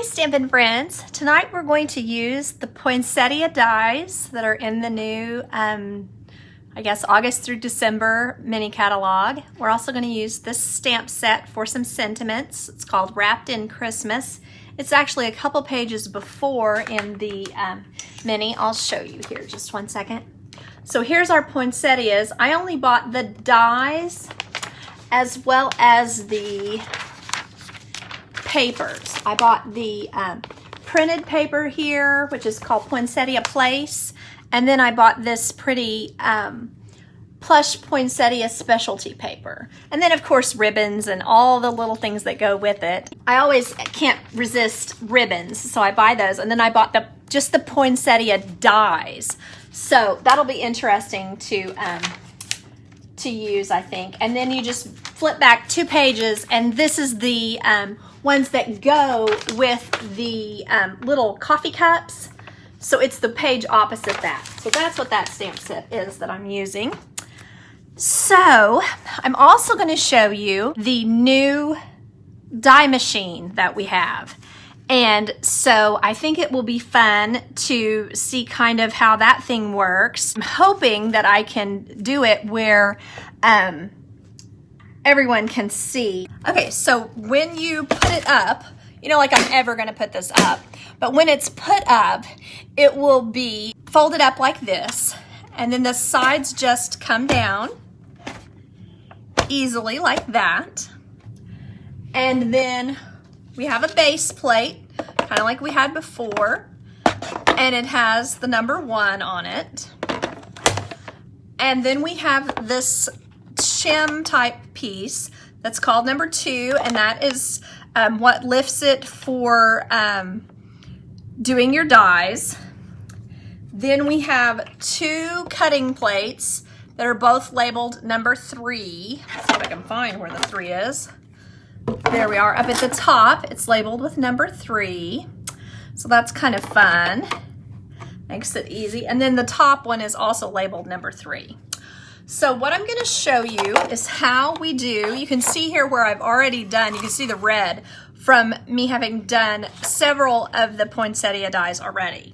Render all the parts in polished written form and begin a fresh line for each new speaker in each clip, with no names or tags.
Stampin' friends. Tonight we're going to use the Poinsettia dies that are in the new, I guess, August through December mini catalog. We're also going to use this stamp set for some sentiments. It's called Wrapped in Christmas. It's actually a couple pages before in the mini. I'll show you here, just one second. So here's our poinsettias. I only bought the dies as well as the papers. I bought the printed paper here, which is called Poinsettia Place, and then I bought this pretty plush poinsettia specialty paper. And then of course ribbons and all the little things that go with it. I always can't resist ribbons, so I buy those. And then I bought just the poinsettia dies. So that'll be interesting to use, I think. And then you just flip back 2 pages, and this is the ones that go with the little coffee cups. So it's the page opposite that. So that's what that stamp set is that I'm using. So I'm also going to show you the new die machine that we have. And so I think it will be fun to see kind of how that thing works. I'm hoping that I can do it where everyone can see. Okay, so when you put it up, you know, like I'm ever going to put this up, but when it's put up, it will be folded up like this, and then the sides just come down easily like that. And then we have a base plate, kind of like we had before, and it has the number 1 on it. And then we have this shim type piece that's called number 2, and that is what lifts it for doing your dies. Then we have 2 cutting plates that are both labeled number 3. Let's see if I can find where the 3 is. There we are. Up at the top, it's labeled with number 3. So that's kind of fun. Makes it easy. And then the top one is also labeled number 3. So what I'm going to show you is how we do. You can see here where I've already done, you can see the red from me having done several of the poinsettia dies already.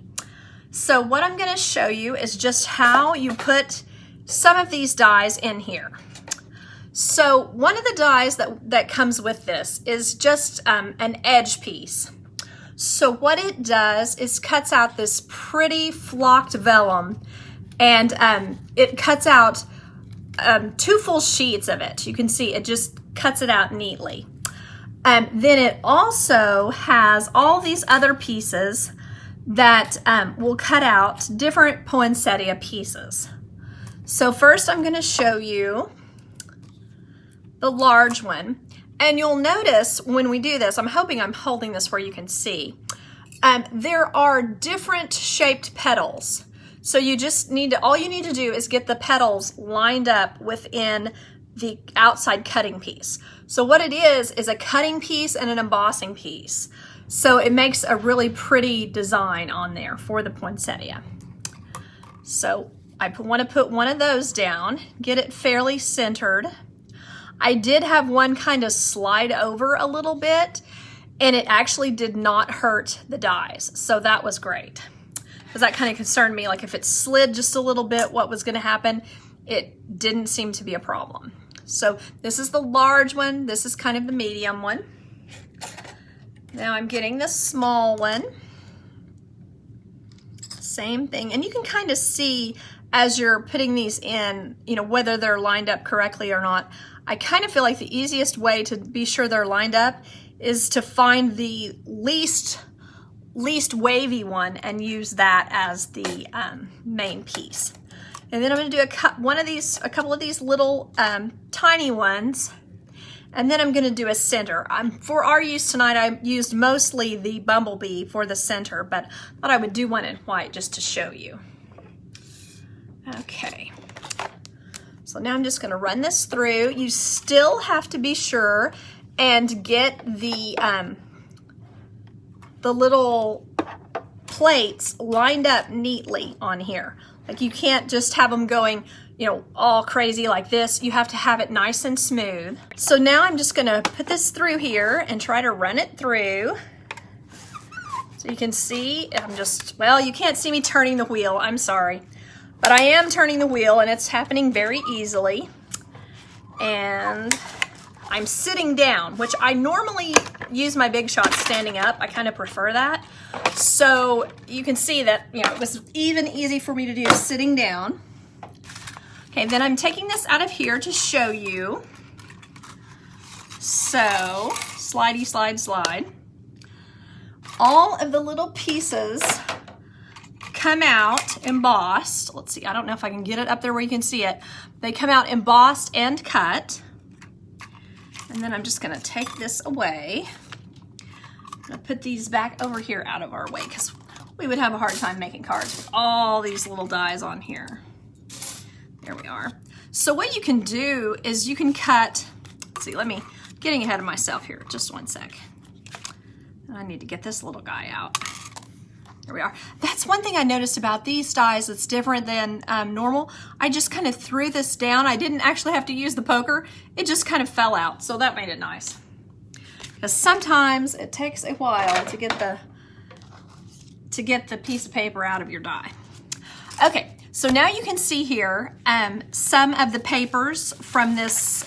So what I'm going to show you is just how you put some of these dies in here. So one of the dies that comes with this is just an edge piece. So what it does is cuts out this pretty flocked vellum, and it cuts out 2 full sheets of it. You can see it just cuts it out neatly. Then it also has all these other pieces that will cut out different poinsettia pieces. So first I'm going to show you the large one. And you'll notice when we do this, I'm hoping I'm holding this where you can see, there are different shaped petals. So you just need to, all you need to do is get the petals lined up within the outside cutting piece. So what it is a cutting piece and an embossing piece. So it makes a really pretty design on there for the poinsettia. So I want to put one of those down, get it fairly centered. I did have one kind of slide over a little bit, and it actually did not hurt the dies. So that was great, because that kind of concerned me, like if it slid just a little bit, what was going to happen? It didn't seem to be a problem. So this is the large one. This is kind of the medium one. Now I'm getting the small one. Same thing. And you can kind of see as you're putting these in, you know, whether they're lined up correctly or not. I kind of feel like the easiest way to be sure they're lined up is to find the least wavy one and use that as the main piece. And then I'm going to do a couple of these little tiny ones, and then I'm going to do a center. For our use tonight, I used mostly the bumblebee for the center, but I thought I would do one in white just to show you. Okay. So now I'm just going to run this through. You still have to be sure and get the little plates lined up neatly on here. Like you can't just have them going, you know, all crazy like this. You have to have it nice and smooth. So now I'm just going to put this through here and try to run it through. So you can see, well, you can't see me turning the wheel, I'm sorry. But I am turning the wheel and it's happening very easily. And I'm sitting down, which I normally use my big shots standing up. I kind of prefer that. So you can see that, you know, it was even easy for me to do sitting down. Okay, then I'm taking this out of here to show you. So, slidey, slide, slide. All of the little pieces come out embossed. Let's see, I don't know if I can get it up there where you can see it. They come out embossed and cut. And then I'm just gonna take this away. I'm gonna put these back over here out of our way because we would have a hard time making cards with all these little dies on here. There we are. So what you can do is you can cut, let's see, getting ahead of myself here, just one sec. I need to get this little guy out. There we are. That's one thing I noticed about these dies that's different than normal. I just kind of threw this down. I didn't actually have to use the poker. It just kind of fell out, so that made it nice. Because sometimes it takes a while to get the piece of paper out of your die. Okay, so now you can see here some of the papers from this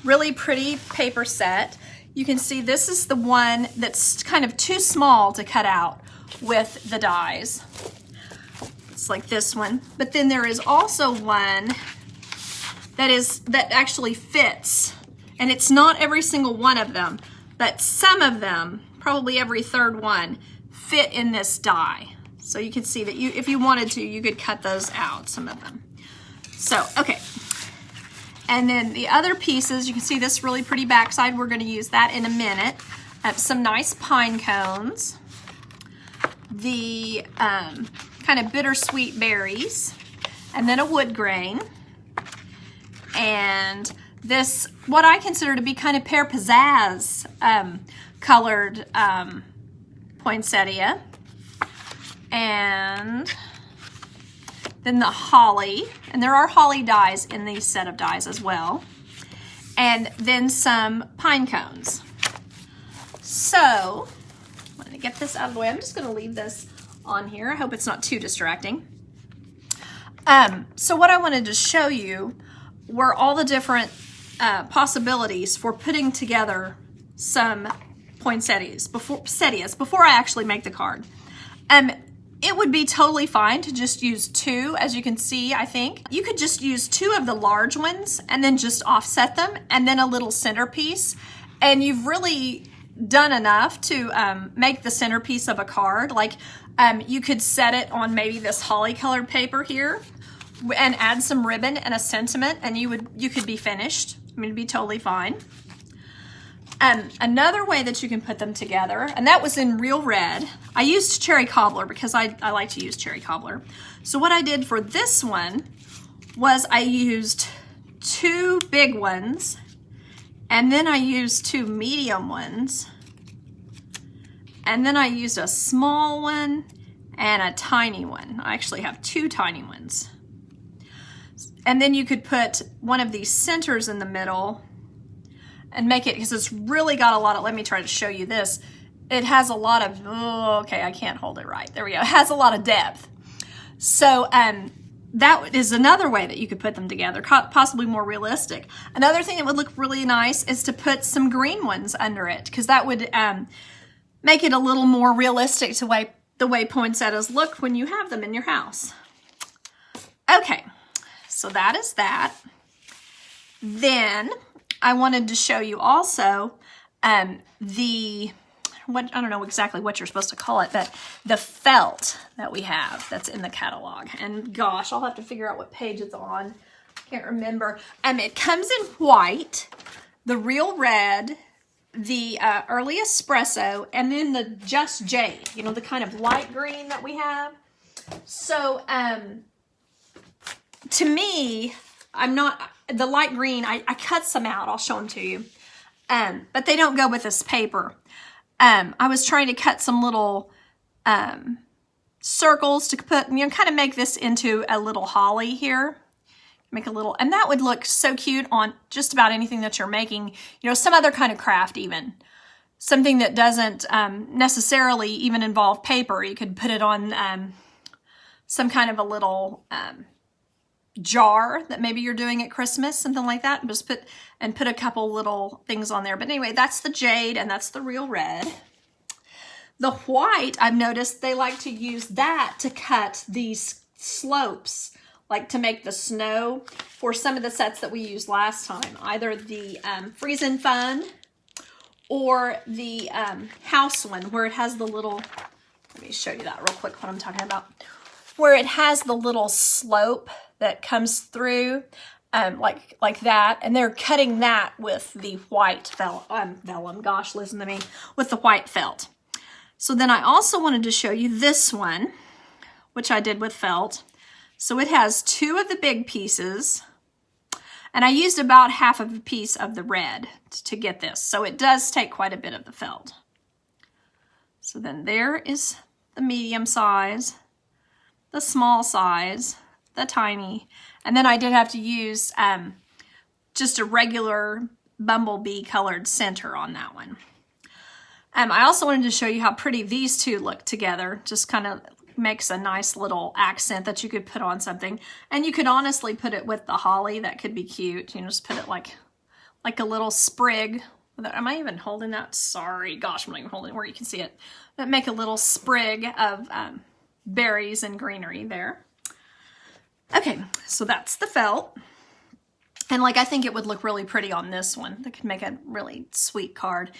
really pretty paper set. You can see this is the one that's kind of too small to cut out with the dies. It's like this one. But then there is also one that actually fits. And it's not every single one of them, but some of them, probably every third one, fit in this die. So you can see that if you wanted to, you could cut those out, some of them. So, okay. And then the other pieces, you can see this really pretty backside. We're going to use that in a minute. Some nice pine cones. The kind of bittersweet berries. And then a wood grain. And this, what I consider to be kind of Pear Pizzazz colored poinsettia. And then the holly, and there are holly dies in these set of dies as well. And then some pine cones. So, I'm gonna get this out of the way. I'm just gonna leave this on here. I hope it's not too distracting. So what I wanted to show you were all the different possibilities for putting together some poinsettias before I actually make the card. It would be totally fine to just use two, as you can see, I think. You could just use two of the large ones and then just offset them and then a little centerpiece. And you've really done enough to make the centerpiece of a card. Like you could set it on maybe this holly colored paper here and add some ribbon and a sentiment and you could be finished. I mean, it'd be totally fine. Another way that you can put them together, and that was in real red. I used cherry cobbler because I like to use cherry cobbler. So what I did for this one was I used two big ones, and then I used two medium ones, and then I used a small one and a tiny one. I actually have two tiny ones. And then you could put one of these centers in the middle and make it, because it's really got a lot of, let me try to show you this. It has a lot of, oh, okay, I can't hold it right. There we go. It has a lot of depth. So that is another way that you could put them together, possibly more realistic. Another thing that would look really nice is to put some green ones under it, because that would make it a little more realistic to the way poinsettias look when you have them in your house. Okay, so that is that. Then I wanted to show you also I don't know exactly what you're supposed to call it, but the felt that we have that's in the catalog. And gosh, I'll have to figure out what page it's on. I can't remember. It comes in white, the real red, the early espresso, and then the just jade, you know, the kind of light green that we have. So to me, the light green, I cut some out. I'll show them to you. But they don't go with this paper. I was trying to cut some little circles to put, kind of make this into a little holly here. Make a little, and that would look so cute on just about anything that you're making, some other kind of craft even. something that doesn't necessarily even involve paper. You could put it on some kind of a little jar that maybe you're doing at Christmas, something like that, and just put a couple little things on there. But anyway, that's the jade and that's the real red. The white, I've noticed they like to use that to cut these slopes, like to make the snow for some of the sets that we used last time, either the Freezin' Fun or the house one, where it has the little, let me show you that real quick what I'm talking about, where it has the little slope that comes through like that, and they're cutting that with the white vellum, gosh, listen to me, with the white felt. So then I also wanted to show you this one, which I did with felt. So it has 2 of the big pieces, and I used about half of a piece of the red to get this. So it does take quite a bit of the felt. So then there is the medium size, the small size, the tiny, and then I did have to use just a regular bumblebee colored center on that one. I also wanted to show you how pretty these two look together. Just kind of makes a nice little accent that you could put on something. And you could honestly put it with the holly. That could be cute. You know, just put it like a little sprig. Am I even holding that? Sorry. Gosh, I'm not even holding it where you can see it. But make a little sprig of berries and greenery there. Okay, so that's the felt. And like, I think it would look really pretty on this one. That could make a really sweet card.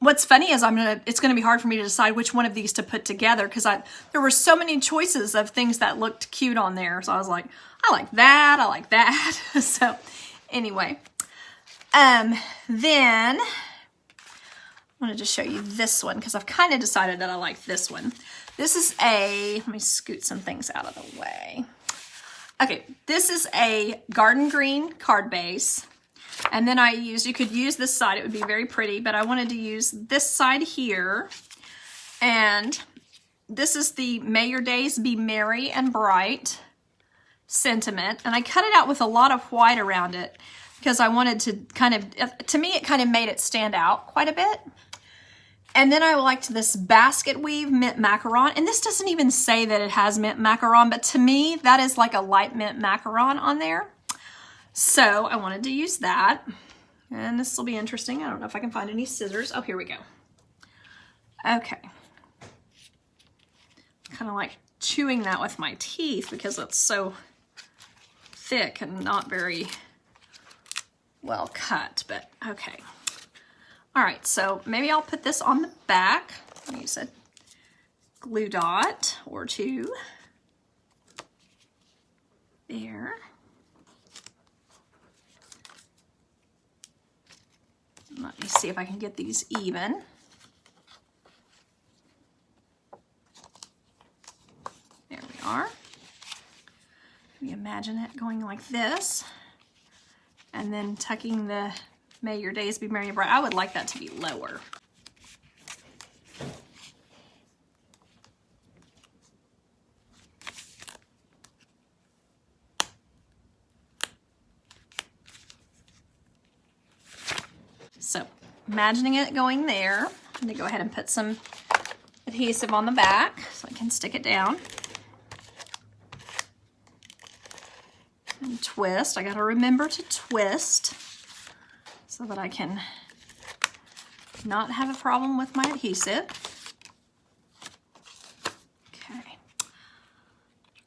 What's funny is it's gonna be hard for me to decide which one of these to put together, because there were so many choices of things that looked cute on there. So I was like, I like that, I like that. So anyway, then I wanted to show you this one because I've kind of decided that I like this one. This is let me scoot some things out of the way. Okay, this is a garden green card base. And then you could use this side, it would be very pretty, but I wanted to use this side here. And this is the May Your Days Be Merry and Bright sentiment. And I cut it out with a lot of white around it because I wanted to to me, it kind of made it stand out quite a bit. And then I liked this basket weave mint macaron. And this doesn't even say that it has mint macaron, but to me, that is like a light mint macaron on there. So I wanted to use that, and this will be interesting. I don't know if I can find any scissors. Oh, here we go. Okay. Kind of like chewing that with my teeth because it's so thick and not very well cut, but okay. All right, so maybe I'll put this on the back. I'll use a glue dot or 2. There. Let me see if I can get these even. There we are. You imagine it going like this, and then tucking the May Your Days Be Merry and Bright. I would like that to be lower. So, imagining it going there, I'm going to go ahead and put some adhesive on the back so I can stick it down. And twist. I got to remember to twist so that I can not have a problem with my adhesive. Okay.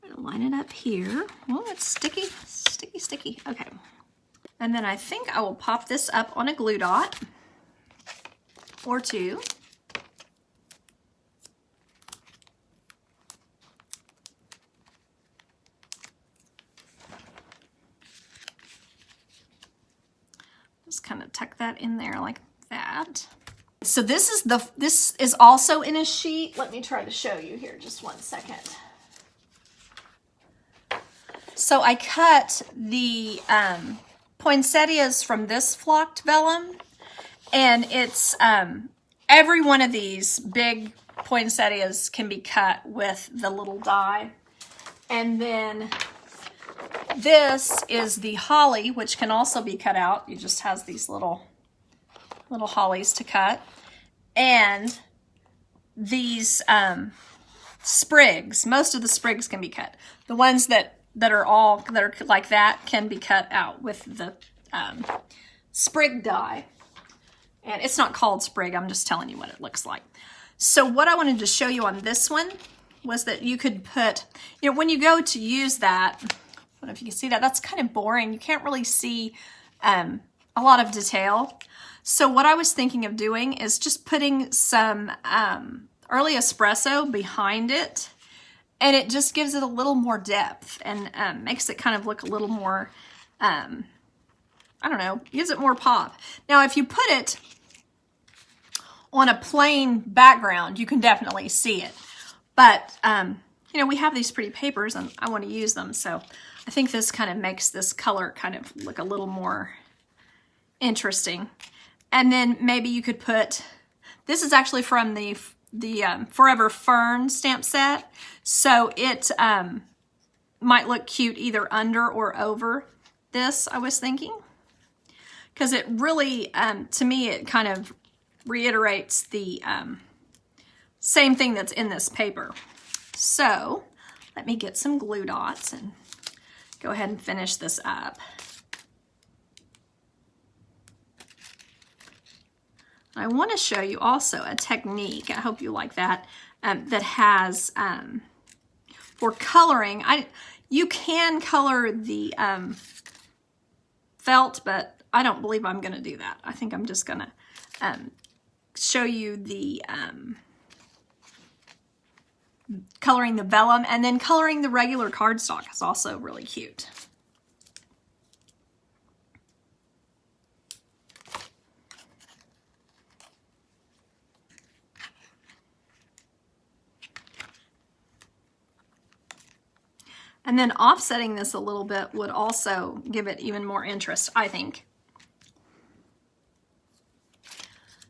I'm going to line it up here. Oh, it's sticky, sticky, sticky. Okay. And then I think I will pop this up on a glue dot or 2. Just kind of tuck that in there like that. So this is also in a sheet. Let me try to show you here just one second. So I cut the poinsettias from this flocked vellum, and it's every one of these big poinsettias can be cut with the little die. And then this is the holly, which can also be cut out. It just has these little hollies to cut. And these sprigs, most of the sprigs can be cut. The ones that are like that can be cut out with the sprig die. And it's not called sprig, I'm just telling you what it looks like. So what I wanted to show you on this one was that you could put, you know, when you go to use that, I don't know if you can see that, that's kind of boring. You can't really see a lot of detail. So what I was thinking of doing is just putting some early espresso behind it, and it just gives it a little more depth and makes it kind of look a little more, I don't know, gives it more pop. Now, if you put it on a plain background, you can definitely see it. But, you know, we have these pretty papers and I want to use them. So I think this kind of makes this color kind of look a little more interesting. And then maybe you could put, this is actually from the Forever Fern stamp set. So it might look cute either under or over this, I was thinking. Because it really, to me, it kind of reiterates the same thing that's in this paper. So let me get some glue dots and go ahead and finish this up. I want to show you also a technique, I hope you like that, that has, for coloring, you can color the felt, but I don't believe I'm going to do that. I think I'm just going to show you the coloring the vellum, and then coloring the regular cardstock is also really cute. And then offsetting this a little bit would also give it even more interest, I think.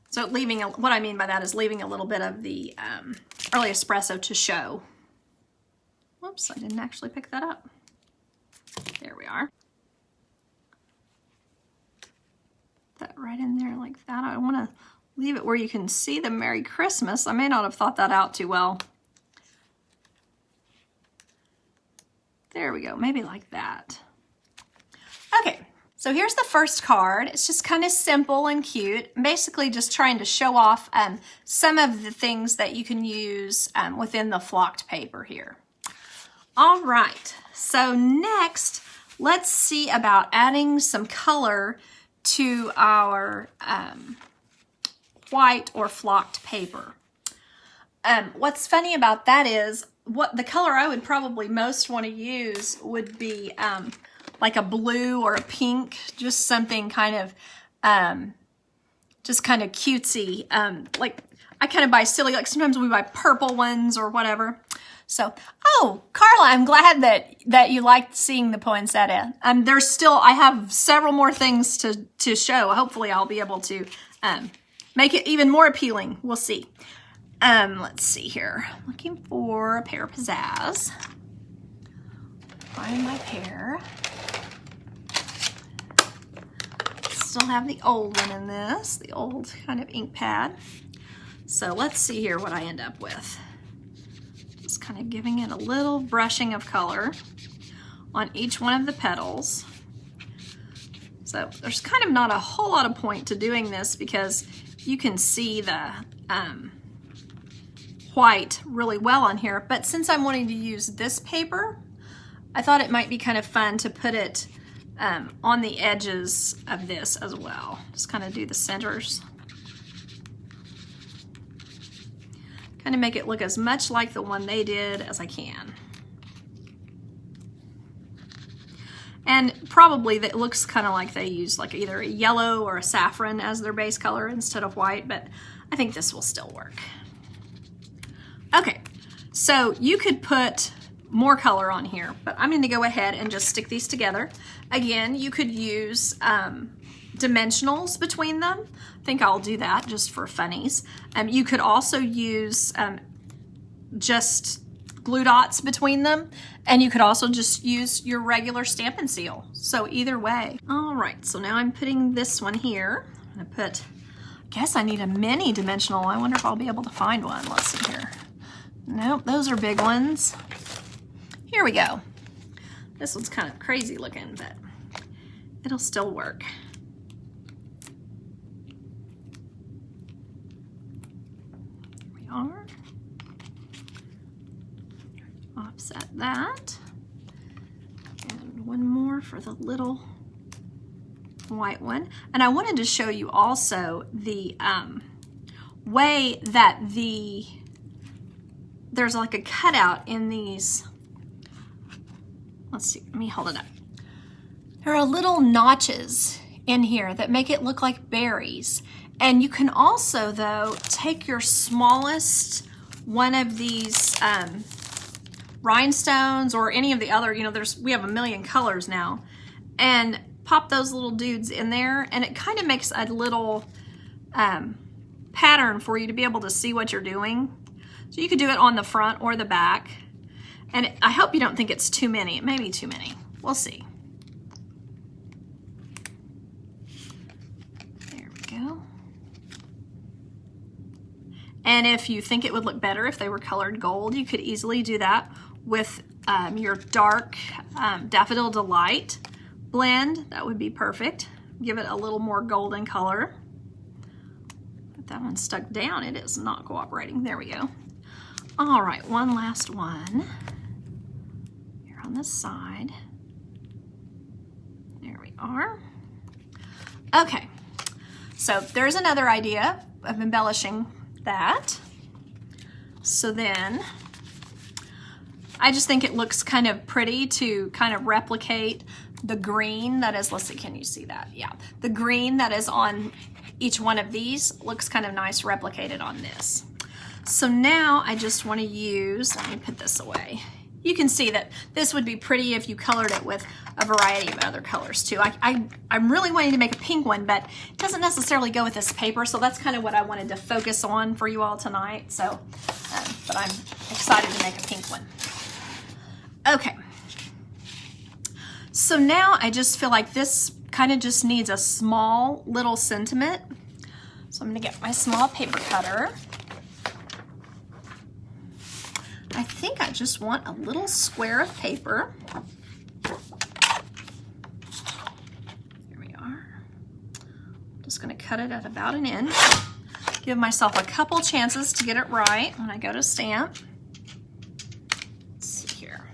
So leaving, what I mean by that is leaving a little bit of the early espresso to show. Whoops, I didn't actually pick that up. There we are. That right in there like that. I want to leave it where you can see the Merry Christmas. I may not have thought that out too well. There we go, maybe like that. Okay, so here's the first card. It's just kind of simple and cute. Basically just trying to show off some of the things that you can use within the flocked paper here. All right, so next, let's see about adding some color to our white or flocked paper. What's funny about that is, what the color I would probably most want to use would be like a blue or a pink, just something kind of just kind of cutesy. Like I kind of buy silly, like sometimes we buy purple ones or whatever. So, oh, Carla, I'm glad that you liked seeing the poinsettia. There's still, I have several more things to show. Hopefully I'll be able to make it even more appealing. We'll see. Let's see here. Looking for a Pear Pizzazz. Find my pear. Still have the old one in this, the old kind of ink pad. So let's see here what I end up with. Just kind of giving it a little brushing of color on each one of the petals. So there's kind of not a whole lot of point to doing this because you can see the white really well on here, but since I'm wanting to use this paper, I thought it might be kind of fun to put it on the edges of this as well. Just kind of do the centers. Kind of make it look as much like the one they did as I can. And probably that looks kind of like they used like either a yellow or a saffron as their base color instead of white, but I think this will still work. Okay, so you could put more color on here, but I'm going to go ahead and just stick these together. Again, you could use dimensionals between them. I think I'll do that just for funnies. You could also use just glue dots between them, and you could also just use your regular Stampin' Seal. So either way. All right, so now I'm putting this one here. I'm going to put guess I need a mini dimensional. I wonder if I'll be able to find one. Let's see here. Nope, those are big ones. Here we go. This one's kind of crazy looking, but it'll still work. Here we are. Offset that. And one more for the little white one. And I wanted to show you also the way that there's like a cutout in these. Let's see, let me hold it up. There are little notches in here that make it look like berries. And you can also, though, take your smallest one of these rhinestones or any of the other, you know, we have a million colors now, and pop those little dudes in there, and it kind of makes a little pattern for you to be able to see what you're doing. So you could do it on the front or the back. And I hope you don't think it's too many. It may be too many. We'll see. There we go. And if you think it would look better if they were colored gold, you could easily do that with your dark Daffodil Delight blend. That would be perfect. Give it a little more golden color. But that one's stuck down. It is not cooperating. There we go. All right, one last one. Here on this side. There we are. Okay, so there's another idea of embellishing that. So then, I just think it looks kind of pretty to kind of replicate the green that is, let's see, can you see that? Yeah, the green that is on each one of these looks kind of nice replicated on this. So now I just want to use, let me put this away. You can see that this would be pretty if you colored it with a variety of other colors too. I'm really wanting to make a pink one, but it doesn't necessarily go with this paper, so that's kind of what I wanted to focus on for you all tonight. So, but I'm excited to make a pink one. Okay. So now I just feel like this kind of just needs a small little sentiment. So I'm going to get my small paper cutter. I think I just want a little square of paper. Here we are. I'm just going to cut it at about an inch. Give myself a couple chances to get it right when I go to stamp. Let's see here.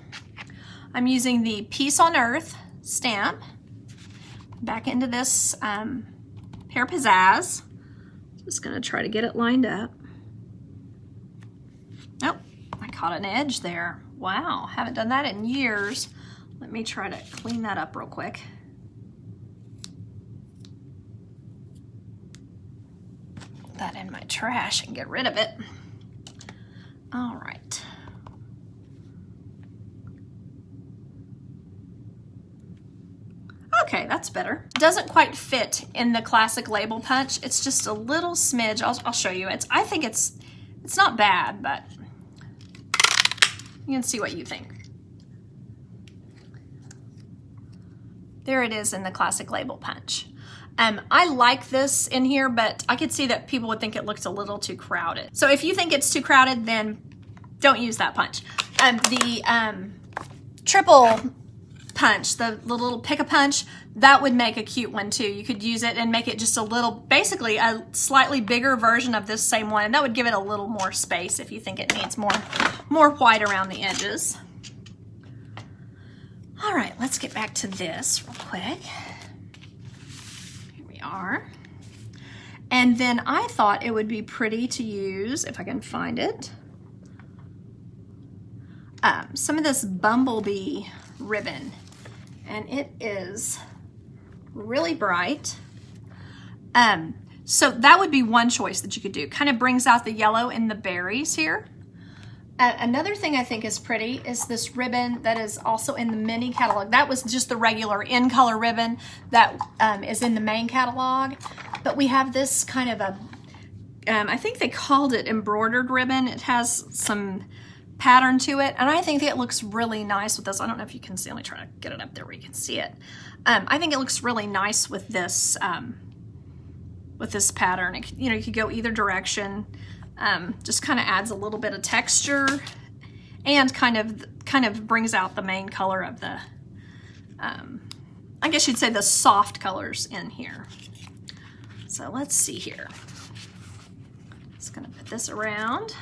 I'm using the Peace on Earth stamp. Back into this Pear Pizzazz. Just going to try to get it lined up. Nope. Caught an edge there. Wow, haven't done that in years. Let me try to clean that up real quick. Put that in my trash and get rid of it. All right. Okay, that's better. It doesn't quite fit in the classic label punch. It's just a little smidge. I'll show you. I think it's not bad, but you can see what you think. There it is in the classic label punch. I like this in here, but I could see that people would think it looks a little too crowded. So if you think it's too crowded, then don't use that punch. The triple punch, the little pick-a-punch, that would make a cute one too. You could use it and make it just a little, basically a slightly bigger version of this same one, and that would give it a little more space if you think it needs more white around the edges. All right, let's get back to this real quick. Here we are. And then I thought it would be pretty to use, if I can find it, some of this bumblebee ribbon. And it is really bright. So that would be one choice that you could do. Kind of brings out the yellow in the berries here. Another thing I think is pretty is this ribbon that is also in the mini catalog. That was just the regular in color ribbon that is in the main catalog. But we have this kind of a, I think they called it embroidered ribbon. It has some pattern to it, and I think it looks really nice with this. I don't know if you can see. Let me try to get it up there where you can see it. I think it looks really nice with this with this pattern. It, you know, you could go either direction. Just kind of adds a little bit of texture and kind of brings out the main color of the, I guess you'd say the soft colors in here. So let's see here. Just gonna put this around.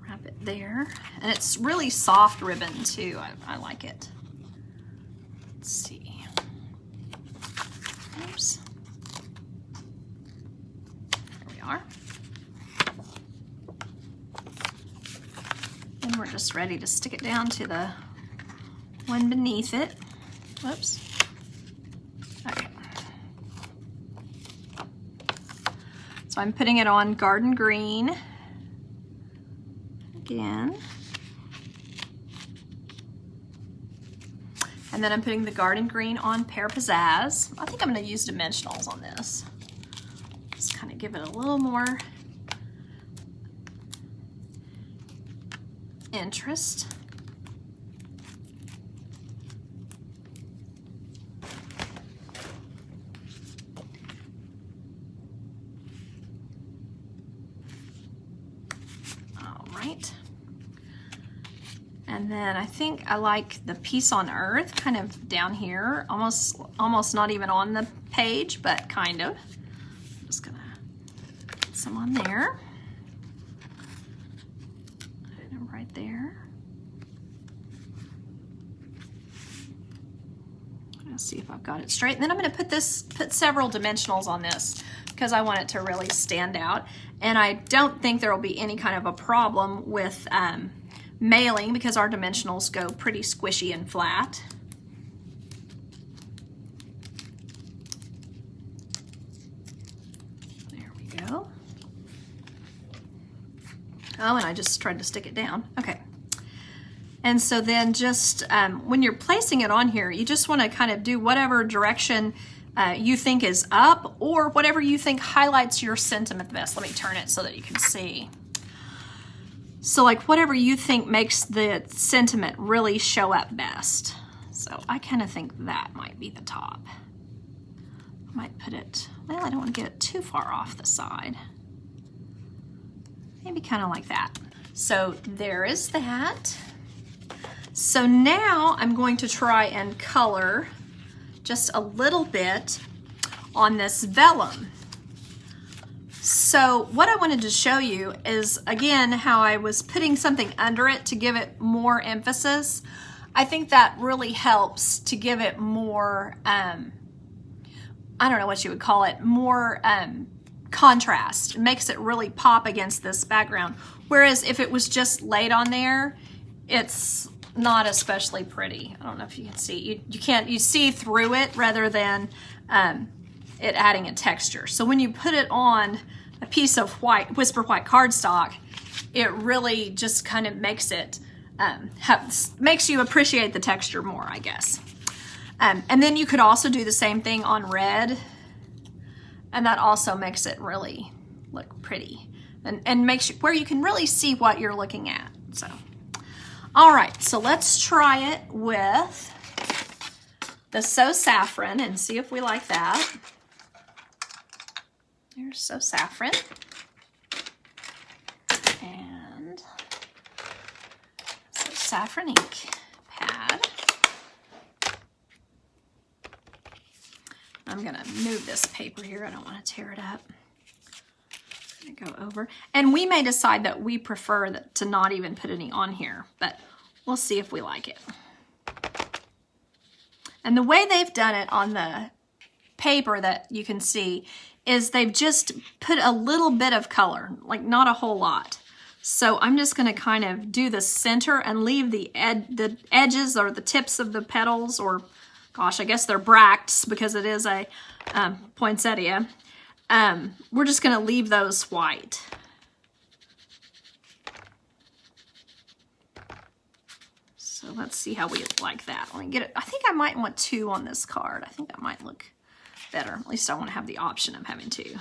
Wrap it there. And it's really soft ribbon too. I like it. Let's see. Oops. There we are. And we're just ready to stick it down to the one beneath it. Whoops. Okay. So I'm putting it on Garden Green again. And then I'm putting the Garden Green on Pear Pizzazz. I think I'm going to use dimensionals on this. Just kind of give it a little more interest. All right. And then I think I like the Peace on Earth kind of down here, almost not even on the page, but kind of. I'm just gonna put some on there. And right there. Let's see if I've got it straight. And then I'm gonna put several dimensionals on this because I want it to really stand out. And I don't think there will be any kind of a problem with mailing because our dimensionals go pretty squishy and flat. There we go. Oh, and I just tried to stick it down. Okay. And so then just when you're placing it on here, you just want to kind of do whatever direction you think is up or whatever you think highlights your sentiment best. Let me turn it so that you can see. So like whatever you think makes the sentiment really show up best. So I kind of think that might be the top. I might put it, well, I don't want to get it too far off the side. Maybe kind of like that. So there is that. So now I'm going to try and color just a little bit on this vellum. So what I wanted to show you is, again, how I was putting something under it to give it more emphasis. I think that really helps to give it more, I don't know what you would call it, more contrast. It makes it really pop against this background. Whereas if it was just laid on there, it's not especially pretty. I don't know if you can see. You see through it rather than it adding a texture. So when you put it on a piece of white, Whisper White cardstock, it really just kind of makes it, makes you appreciate the texture more, I guess. And then you could also do the same thing on red, and that also makes it really look pretty and makes you, where you can really see what you're looking at. So, all right, so let's try it with the So Saffron and see if we like that. There's So Saffron. And So Saffron ink pad. I'm gonna move this paper here. I don't want to tear it up. I'm gonna go over. And we may decide that we prefer to not even put any on here, but we'll see if we like it. And the way they've done it on the paper that you can see is they've just put a little bit of color, like not a whole lot. So I'm just gonna kind of do the center and leave the edges or the tips of the petals, or gosh, I guess they're bracts because it is a poinsettia. We're just gonna leave those white. So let's see how we like that. Let me get it. I think I might want 2 on this card. I think that might look better. At least I want to have the option of having 2.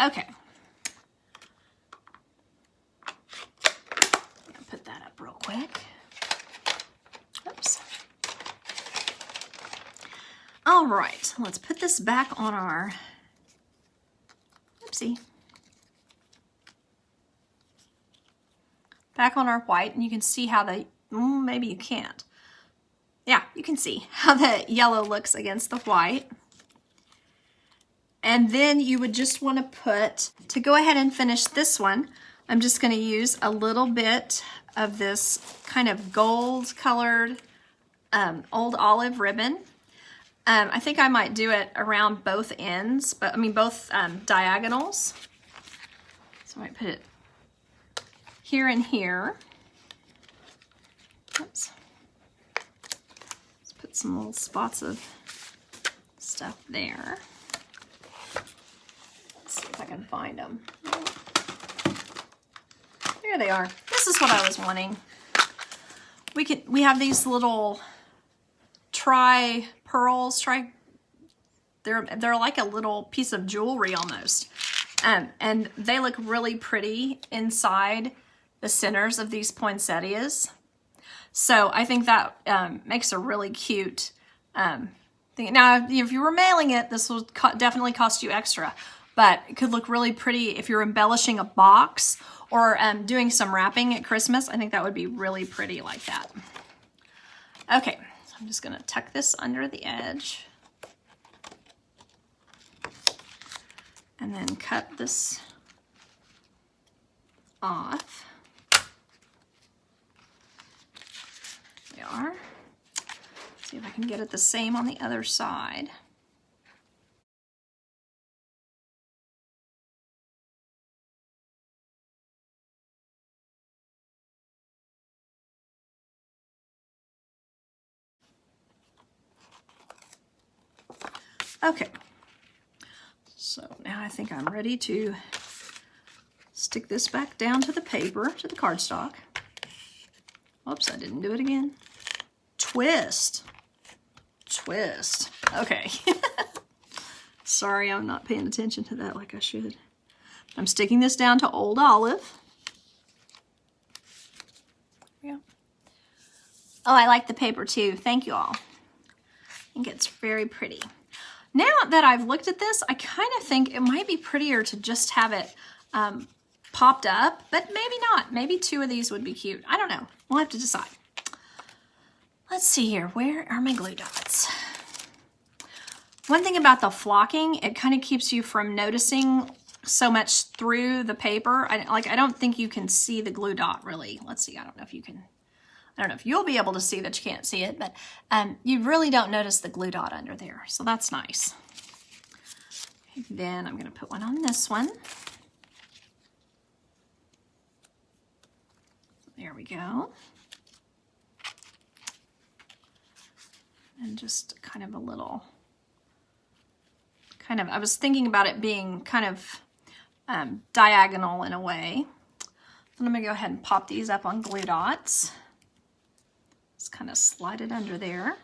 Okay. I'll put that up real quick. Oops. All right, let's put this back on our, oopsie, back on our white, and you can see how the, maybe you can't. Yeah, you can see how the yellow looks against the white. And then you would just want to put, to go ahead and finish this one, I'm just going to use a little bit of this kind of gold colored old olive ribbon. I think I might do it around both ends, but I mean both diagonals. So I might put it here and here. Oops. Let's put some little spots of stuff there. Let's see if I can find them. There they are. This is what I was wanting. We have these little pearls, they're like a little piece of jewelry almost. And they look really pretty inside the centers of these poinsettias. So I think that makes a really cute thing. Now, if you were mailing it, this will definitely cost you extra, but it could look really pretty if you're embellishing a box or doing some wrapping at Christmas. I think that would be really pretty like that. Okay. I'm just going to tuck this under the edge and then cut this off. There we are. See if I can get it the same on the other side. Okay, so now I think I'm ready to stick this back down to the paper, to the cardstock. Whoops, I didn't do it again. Twist. Twist. Okay. Sorry, I'm not paying attention to that like I should. I'm sticking this down to Old Olive. Yeah. Oh, I like the paper too. Thank you all. I think it's very pretty. Now that I've looked at this, I kind of think it might be prettier to just have it popped up, but maybe not. Maybe two of these would be cute. I don't know. We'll have to decide. Let's see here. Where are my glue dots? One thing about the flocking, it kind of keeps you from noticing so much through the paper. I don't think you can see the glue dot really. Let's see. I don't know if you can. I don't know if you'll be able to see that you can't see it, but you really don't notice the glue dot under there, so that's nice. Okay, then I'm going to put one on this one. There we go. And just kind of a little, I was thinking about it being kind of diagonal in a way. So I'm going to go ahead and pop these up on glue dots. Just kind of slide it under there.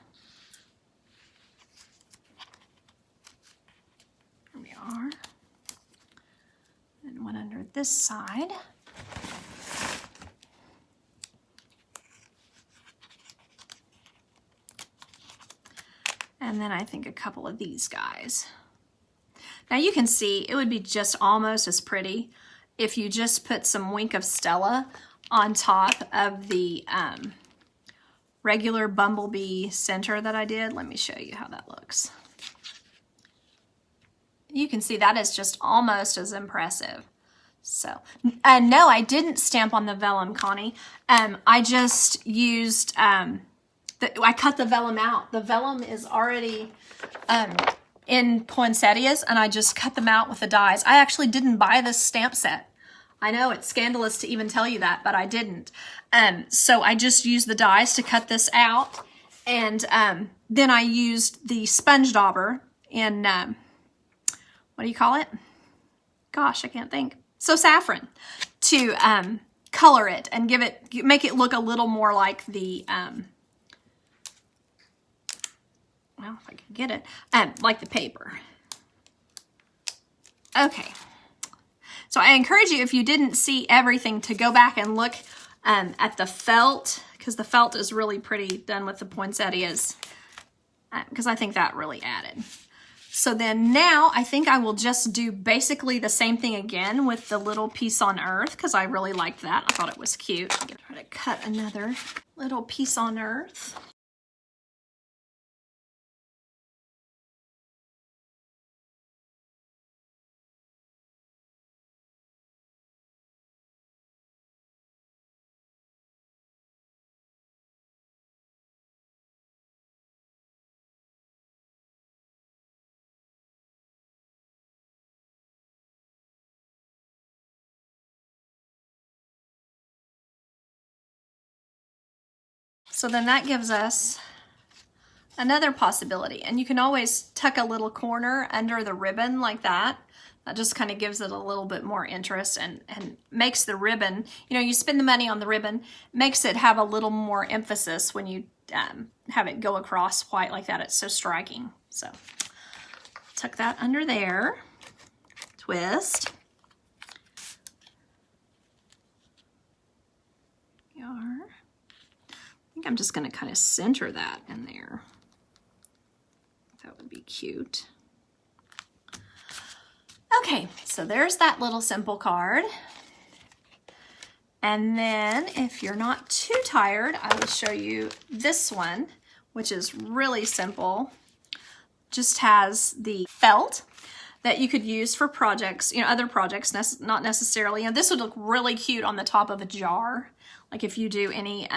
There we are. And one under this side. And then I think a couple of these guys. Now you can see it would be just almost as pretty if you just put some Wink of Stella on top of the regular bumblebee center that I did. Let me show you how that looks. You can see that is just almost as impressive. So, no, I didn't stamp on the vellum, Connie. I just used, I cut the vellum out. The vellum is already in poinsettias, and I just cut them out with the dies. I actually didn't buy this stamp set. I know it's scandalous to even tell you that, but I didn't. So I just used the dies to cut this out. And then I used the sponge dauber in, what do you call it? Gosh, I can't think. So saffron, to color it and make it look a little more like the, well, if I can get it, like the paper. Okay, So I encourage you, if you didn't see everything, to go back and look at the felt, because the felt is really pretty done with the poinsettias, because I think that really added. So then now I think I will just do basically the same thing again with the little piece on earth, because I really liked that. I thought it was cute. I'm gonna try to cut another little piece on earth. So then that gives us another possibility. And you can always tuck a little corner under the ribbon like that. That just kind of gives it a little bit more interest and makes the ribbon, you know, you spend the money on the ribbon, makes it have a little more emphasis when you have it go across white like that. It's so striking. So tuck that under there, twist. There we are. I think I'm just going to kind of center that in there. That would be cute. Okay, so there's that little simple card. And then if you're not too tired, I will show you this one, which is really simple. Just has the felt that you could use for projects, you know, other projects, not necessarily. You know, this would look really cute on the top of a jar. Like if you do any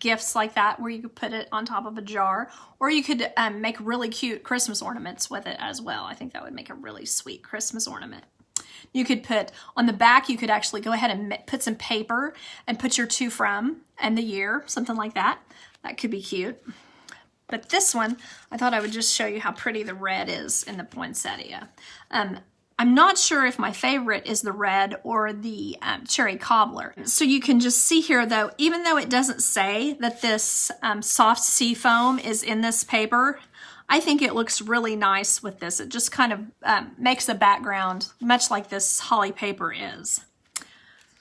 gifts like that, where you could put it on top of a jar, or you could make really cute Christmas ornaments with it as well. I think that would make a really sweet Christmas ornament. You could put on the back, you could actually go ahead and put some paper and put your to from and the year, something like that. That could be cute. But this one, I thought I would just show you how pretty the red is in the poinsettia. I'm not sure if my favorite is the red or the cherry cobbler. So you can just see here though, even though it doesn't say that this soft sea foam is in this paper, I think it looks really nice with this. It just kind of makes a background much like this holly paper is.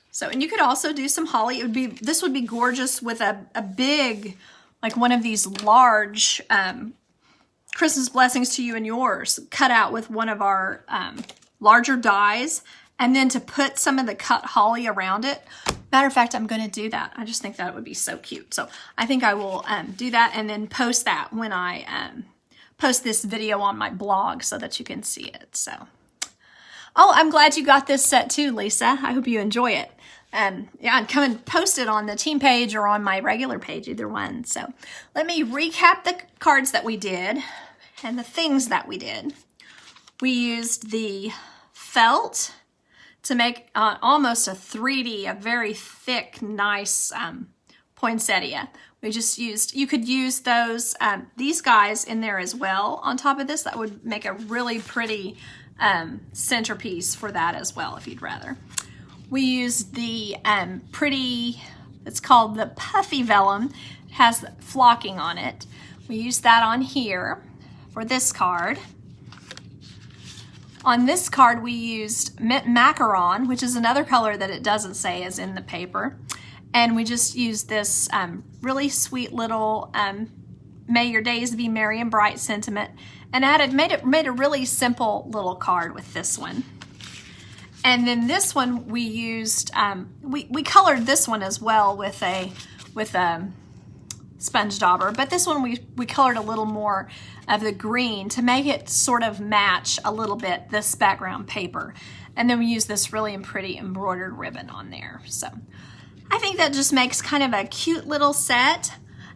So, and you could also do some holly. This would be gorgeous with a big, like one of these large Christmas blessings to you and yours cut out with one of our larger dies, and then to put some of the cut holly around it. Matter of fact, I'm going to do that. I just think that would be so cute. So I think I will do that and then post that when I post this video on my blog so that you can see it. So, oh, I'm glad you got this set too, Lisa. I hope you enjoy it. Yeah, and come and post it on the team page or on my regular page, either one. So let me recap the cards that we did and the things that we did. We used the felt to make almost a 3D, a very thick, nice poinsettia. We just used, you could use those, these guys in there as well on top of this. That would make a really pretty centerpiece for that as well, if you'd rather. We used the pretty, it's called the Puffy Vellum. It has flocking on it. We used that on here for this card. On this card, we used mint macaron, which is another color that it doesn't say is in the paper. And we just used this really sweet little May Your Days Be Merry and Bright sentiment, and made a really simple little card with this one. And then this one we used, we colored this one as well with a sponge dauber, but this one we colored a little more of the green to make it sort of match a little bit this background paper. And then we use this really pretty embroidered ribbon on there. So I think that just makes kind of a cute little set.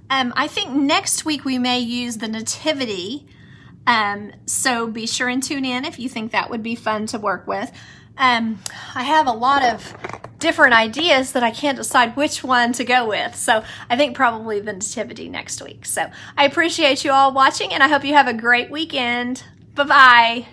I think next week we may use the nativity. So be sure and tune in if you think that would be fun to work with. I have a lot of different ideas that I can't decide which one to go with. So I think probably the nativity next week. So I appreciate you all watching, and I hope you have a great weekend. Bye-bye.